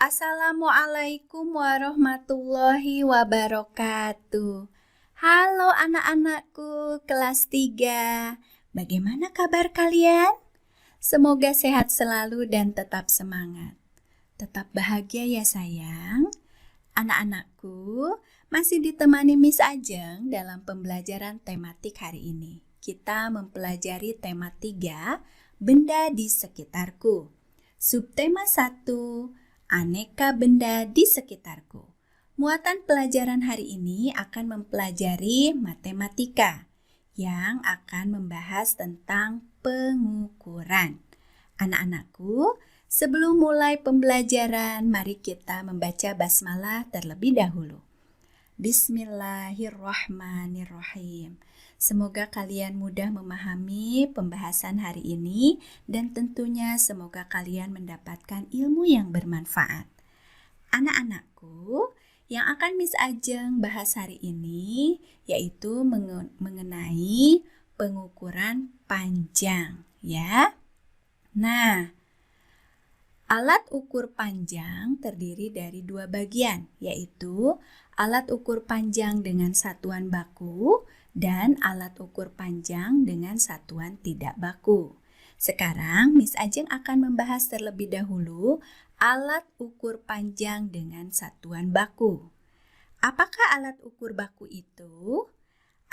Assalamualaikum warahmatullahi wabarakatuh. Halo anak-anakku kelas 3. Bagaimana kabar kalian? Semoga sehat selalu dan tetap semangat. Tetap bahagia ya sayang. Anak-anakku, masih ditemani Miss Ajeng dalam pembelajaran tematik hari ini. Kita mempelajari tema 3, benda di sekitarku. Subtema 1, aneka benda di sekitarku. Muatan pelajaran hari ini akan mempelajari matematika yang akan membahas tentang pengukuran. Anak-anakku, sebelum mulai pembelajaran, mari kita membaca basmalah terlebih dahulu. Bismillahirrahmanirrahim. Semoga kalian mudah memahami pembahasan hari ini dan tentunya semoga kalian mendapatkan ilmu yang bermanfaat. Anak-anakku, yang akan Miss Ajeng bahas hari ini yaitu mengenai pengukuran panjang, ya. Nah, alat ukur panjang terdiri dari 2 bagian, yaitu alat ukur panjang dengan satuan baku dan alat ukur panjang dengan satuan tidak baku. Sekarang Miss Ajeng akan membahas terlebih dahulu alat ukur panjang dengan satuan baku. Apakah alat ukur baku itu?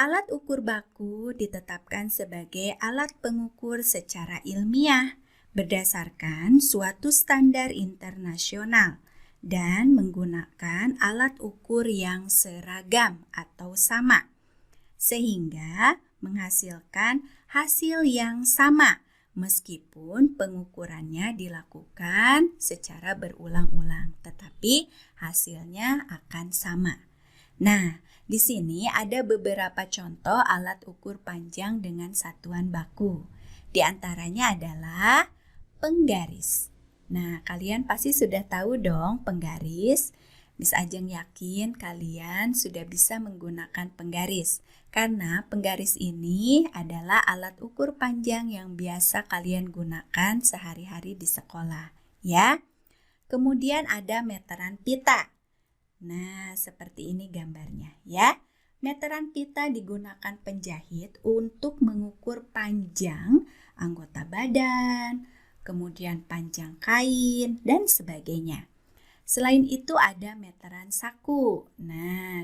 Alat ukur baku ditetapkan sebagai alat pengukur secara ilmiah berdasarkan suatu standar internasional dan menggunakan alat ukur yang seragam atau sama, sehingga menghasilkan hasil yang sama meskipun pengukurannya dilakukan secara berulang-ulang, tetapi hasilnya akan sama. Nah, di sini ada beberapa contoh alat ukur panjang dengan satuan baku. Di antaranya adalah penggaris. Nah, kalian pasti sudah tahu dong penggaris. Miss Ajeng yakin kalian sudah bisa menggunakan penggaris karena penggaris ini adalah alat ukur panjang yang biasa kalian gunakan sehari-hari di sekolah, ya. Kemudian ada meteran pita. Nah, seperti ini gambarnya, ya. Meteran pita digunakan penjahit untuk mengukur panjang anggota badan, kemudian panjang kain, dan sebagainya. Selain itu ada meteran saku,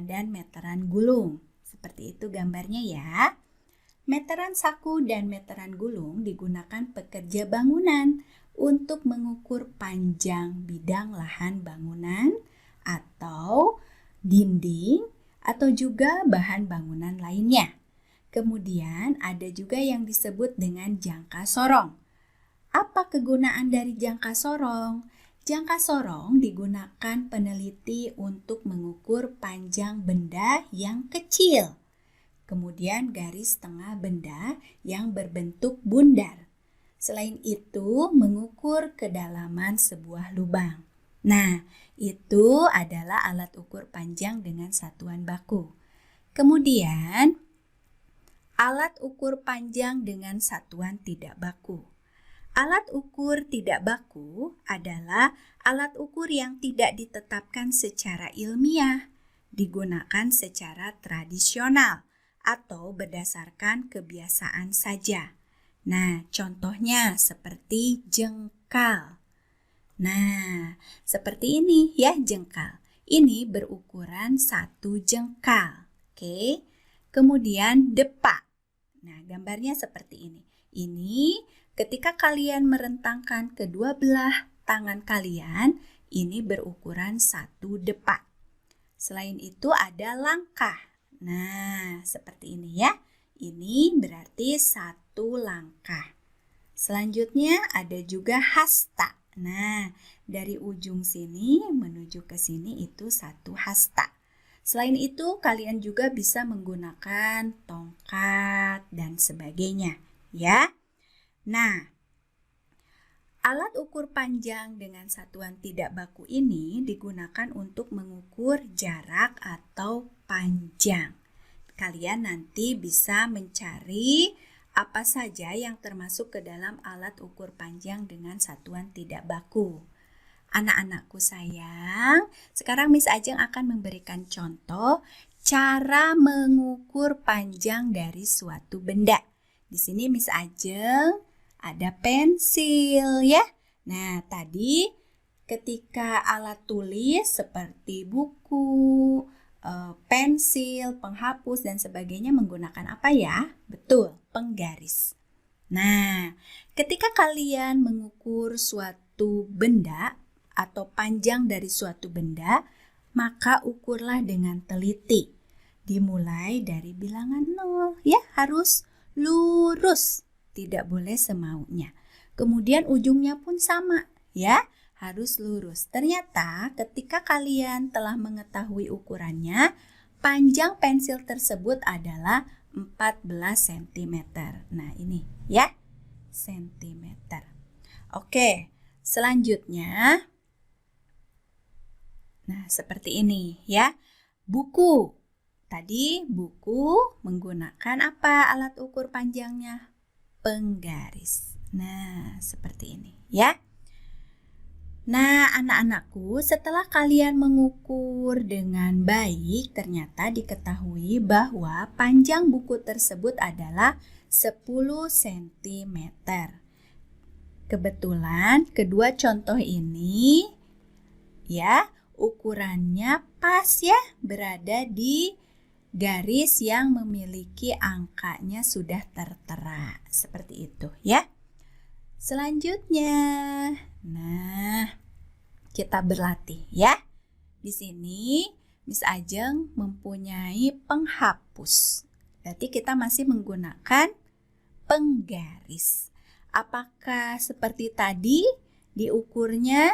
dan meteran gulung. Seperti itu gambarnya ya. Meteran saku dan meteran gulung digunakan pekerja bangunan untuk mengukur panjang bidang lahan bangunan atau dinding atau juga bahan bangunan lainnya. Kemudian ada juga yang disebut dengan jangka sorong. Apa kegunaan dari jangka sorong? Jangka sorong digunakan peneliti untuk mengukur panjang benda yang kecil. Kemudian garis tengah benda yang berbentuk bundar. Selain itu, mengukur kedalaman sebuah lubang. Nah, itu adalah alat ukur panjang dengan satuan baku. Kemudian, alat ukur panjang dengan satuan tidak baku. Alat ukur tidak baku adalah alat ukur yang tidak ditetapkan secara ilmiah, digunakan secara tradisional atau berdasarkan kebiasaan saja. Nah, contohnya seperti jengkal. Nah, seperti ini ya jengkal. Ini berukuran 1 jengkal. Oke. Kemudian depak. Nah, gambarnya seperti ini. Ini ketika kalian merentangkan kedua belah tangan kalian, ini berukuran 1 depak. Selain itu ada langkah. Nah, seperti ini ya. Ini berarti 1 langkah. Selanjutnya ada juga hasta. Nah, dari ujung sini menuju ke sini itu 1 hasta. Selain itu, kalian juga bisa menggunakan tongkat dan sebagainya, ya. Nah, alat ukur panjang dengan satuan tidak baku ini digunakan untuk mengukur jarak atau panjang. Kalian nanti bisa mencari apa saja yang termasuk ke dalam alat ukur panjang dengan satuan tidak baku. Anak-anakku sayang, sekarang Miss Ajeng akan memberikan contoh cara mengukur panjang dari suatu benda. Di sini Miss Ajeng ada pensil ya. Nah, tadi ketika alat tulis seperti buku, pensil, penghapus, dan sebagainya menggunakan apa ya? Betul, penggaris. Nah, ketika kalian mengukur suatu benda atau panjang dari suatu benda, maka ukurlah dengan teliti. Dimulai dari bilangan 0, ya harus lurus, tidak boleh semaunya. Kemudian ujungnya pun sama, ya harus lurus. Ternyata ketika kalian telah mengetahui ukurannya, panjang pensil tersebut adalah 14 cm. Nah ini ya, sentimeter. Oke, selanjutnya, nah seperti ini ya, buku. Tadi buku menggunakan apa alat ukur panjangnya? Penggaris. Nah seperti ini ya. Nah, anak-anakku, setelah kalian mengukur dengan baik, ternyata diketahui bahwa panjang buku tersebut adalah 10 cm. Kebetulan kedua contoh ini ya, ukurannya pas ya, berada di garis yang memiliki angkanya sudah tertera. Seperti itu ya. Selanjutnya, nah, kita berlatih ya. Di sini Miss Ajeng mempunyai penghapus. Berarti kita masih menggunakan penggaris. Apakah seperti tadi diukurnya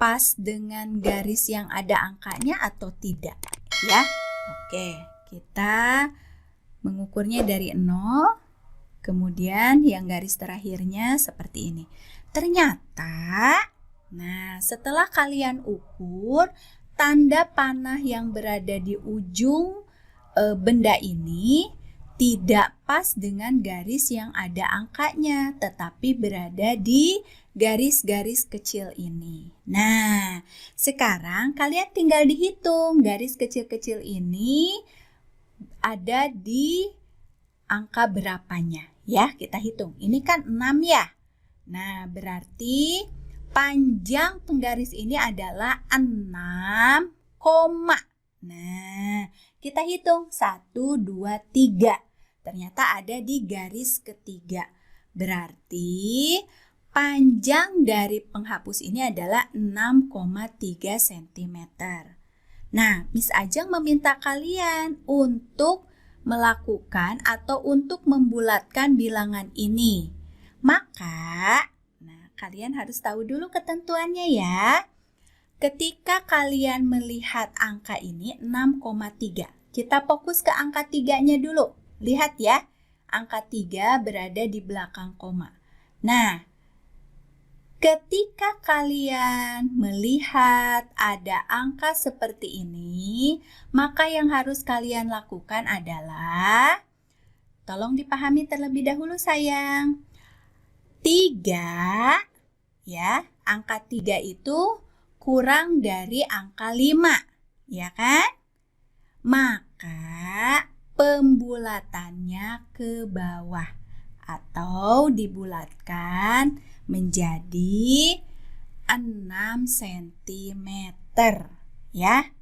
pas dengan garis yang ada angkanya atau tidak? Ya. Oke, kita mengukurnya dari 0. Kemudian yang garis terakhirnya seperti ini. Ternyata, nah setelah kalian ukur, tanda panah yang berada di ujung benda ini tidak pas dengan garis yang ada angkanya, tetapi berada di garis-garis kecil ini. Nah, sekarang kalian tinggal dihitung garis kecil-kecil ini ada di angka berapanya. Ya, kita hitung. Ini kan 6 ya. Nah, berarti panjang penggaris ini adalah 6, nah, kita hitung 1, 2, 3. Ternyata ada di garis ketiga. Berarti panjang dari penghapus ini adalah 6,3 cm. Nah, Miss Ajeng meminta kalian untuk melakukan atau untuk membulatkan bilangan ini. Maka, nah, kalian harus tahu dulu ketentuannya ya. Ketika kalian melihat angka ini 6,3, kita fokus ke angka 3-nya dulu. Lihat ya, angka 3 berada di belakang koma. Nah, ketika kalian melihat ada angka seperti ini, maka yang harus kalian lakukan adalah, tolong dipahami terlebih dahulu sayang. 3, ya, angka 3 itu kurang dari angka 5, ya kan? Maka pembulatannya ke bawah atau dibulatkan menjadi 6 cm ya.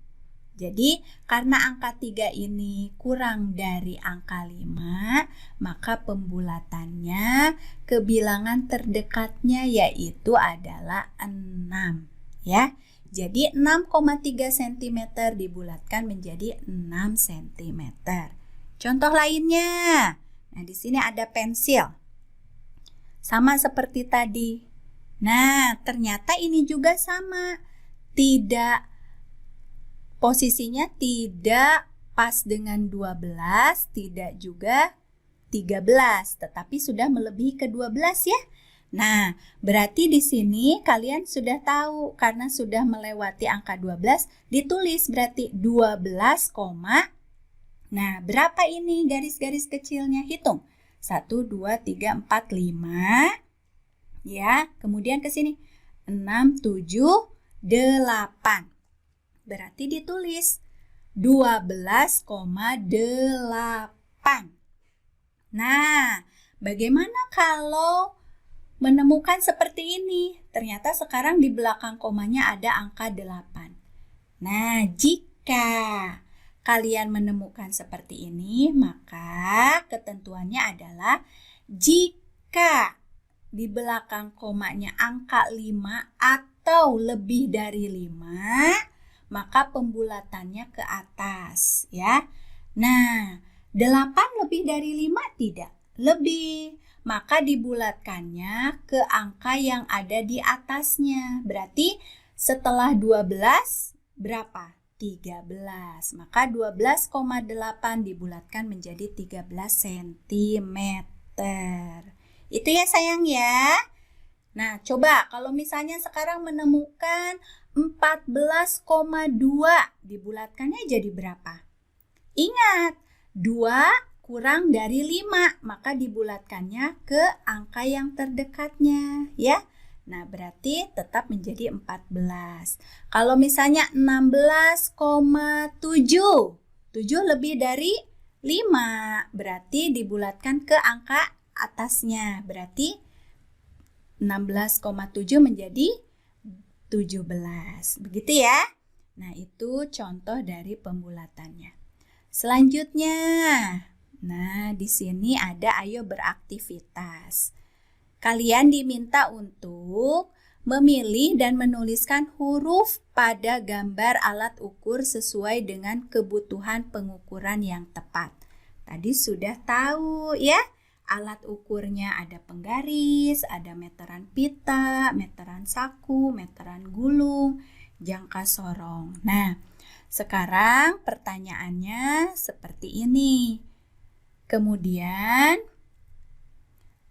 Jadi karena angka 3 ini kurang dari angka 5, maka pembulatannya ke bilangan terdekatnya yaitu adalah 6 ya. Jadi 6,3 cm dibulatkan menjadi 6 cm. Contoh lainnya. Nah, di sini ada pensil. Sama seperti tadi. Nah, ternyata ini juga sama. Posisinya tidak pas dengan 12, tidak juga 13, tetapi sudah melebihi ke 12 ya. Nah, berarti di sini kalian sudah tahu karena sudah melewati angka 12, ditulis berarti 12, nah berapa ini garis-garis kecilnya? Hitung. 1, 2, 3, 4, 5. Ya, kemudian ke sini 6, 7, 8. Berarti ditulis 12,8. Nah, bagaimana kalau menemukan seperti ini? Ternyata sekarang di belakang komanya ada angka 8. Nah, jika kalian menemukan seperti ini, maka ketentuannya adalah jika di belakang komanya angka 5 atau lebih dari 5, maka pembulatannya ke atas, ya. Nah, 8 lebih dari 5 tidak? Lebih. Maka dibulatkannya ke angka yang ada di atasnya. Berarti setelah 12 berapa? 13. Maka 12,8 dibulatkan menjadi 13 cm. Itu ya sayang ya. Nah, coba kalau misalnya sekarang menemukan 14,2 dibulatkannya jadi berapa? Ingat, 2 kurang dari 5, maka dibulatkannya ke angka yang terdekatnya, ya. Nah, berarti tetap menjadi 14. Kalau misalnya 16,7, 7 lebih dari 5, berarti dibulatkan ke angka atasnya. Berarti 16,7 menjadi 17. Begitu ya. Nah, itu contoh dari pembulatannya. Selanjutnya, nah di sini ada ayo beraktivitas. Kalian diminta untuk memilih dan menuliskan huruf pada gambar alat ukur sesuai dengan kebutuhan pengukuran yang tepat. Tadi sudah tahu ya, alat ukurnya ada penggaris, ada meteran pita, meteran saku, meteran gulung, jangka sorong. Nah, sekarang pertanyaannya seperti ini. Kemudian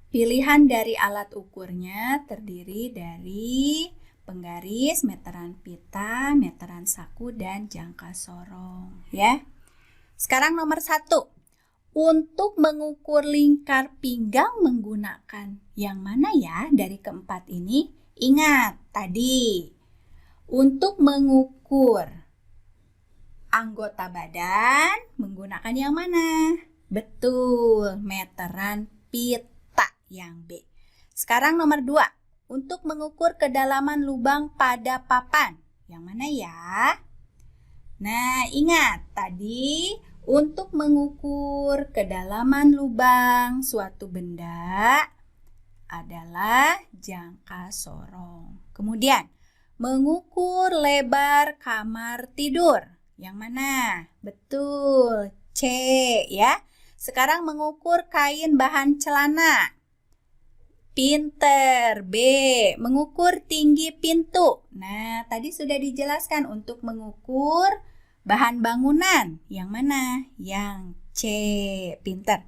pilihan dari alat ukurnya terdiri dari penggaris, meteran pita, meteran saku, dan jangka sorong. Ya. Sekarang nomor 1. Untuk mengukur lingkar pinggang menggunakan yang mana ya dari keempat ini? Ingat tadi. Untuk mengukur anggota badan menggunakan yang mana? Betul, meteran pita. Yang B. Sekarang nomor 2. Untuk mengukur kedalaman lubang pada papan. Yang mana ya? Nah, ingat tadi untuk mengukur kedalaman lubang suatu benda adalah jangka sorong. Kemudian, mengukur lebar kamar tidur. Yang mana? Betul, C ya. Sekarang mengukur kain bahan celana. Pinter. B. Mengukur tinggi pintu. Nah, tadi sudah dijelaskan untuk mengukur bahan bangunan. Yang mana? Yang C. Pinter.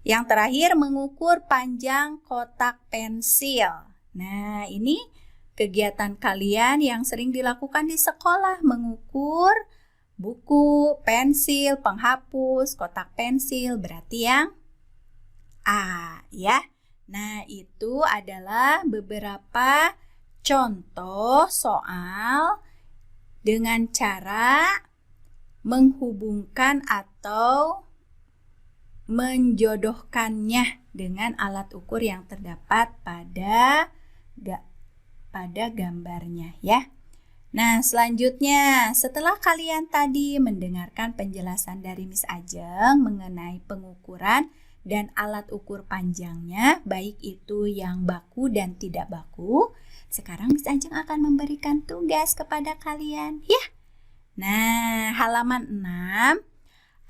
Yang terakhir mengukur panjang kotak pensil. Nah, ini kegiatan kalian yang sering dilakukan di sekolah. Mengukur buku, pensil, penghapus, kotak pensil. Berarti yang A ya. Nah, itu adalah beberapa contoh soal dengan cara menghubungkan atau menjodohkannya dengan alat ukur yang terdapat pada gambarnya ya. Nah, selanjutnya setelah kalian tadi mendengarkan penjelasan dari Miss Ajeng mengenai pengukuran dan alat ukur panjangnya, baik itu yang baku dan tidak baku, sekarang Miss Ajeng akan memberikan tugas kepada kalian ya. Nah, halaman 6,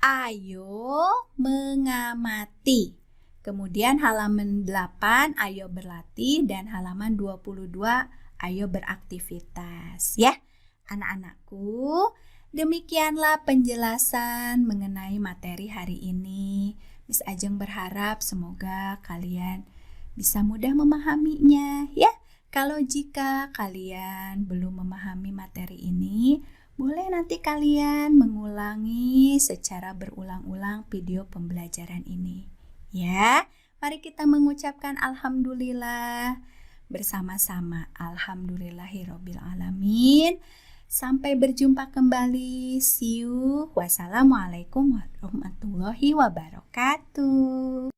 ayo mengamati. Kemudian halaman 8, ayo berlatih, dan halaman 22, ayo beraktivitas ya. Anak-anakku, demikianlah penjelasan mengenai materi hari ini. Miss Ajeng berharap semoga kalian bisa mudah memahaminya ya. Kalau jika kalian belum memahami materi ini, boleh nanti kalian mengulangi secara berulang-ulang video pembelajaran ini. Ya, mari kita mengucapkan alhamdulillah. bersama-sama. Alhamdulillahirobbilalamin. Sampai berjumpa kembali. See you. Wassalamualaikum warahmatullahi wabarakatuh.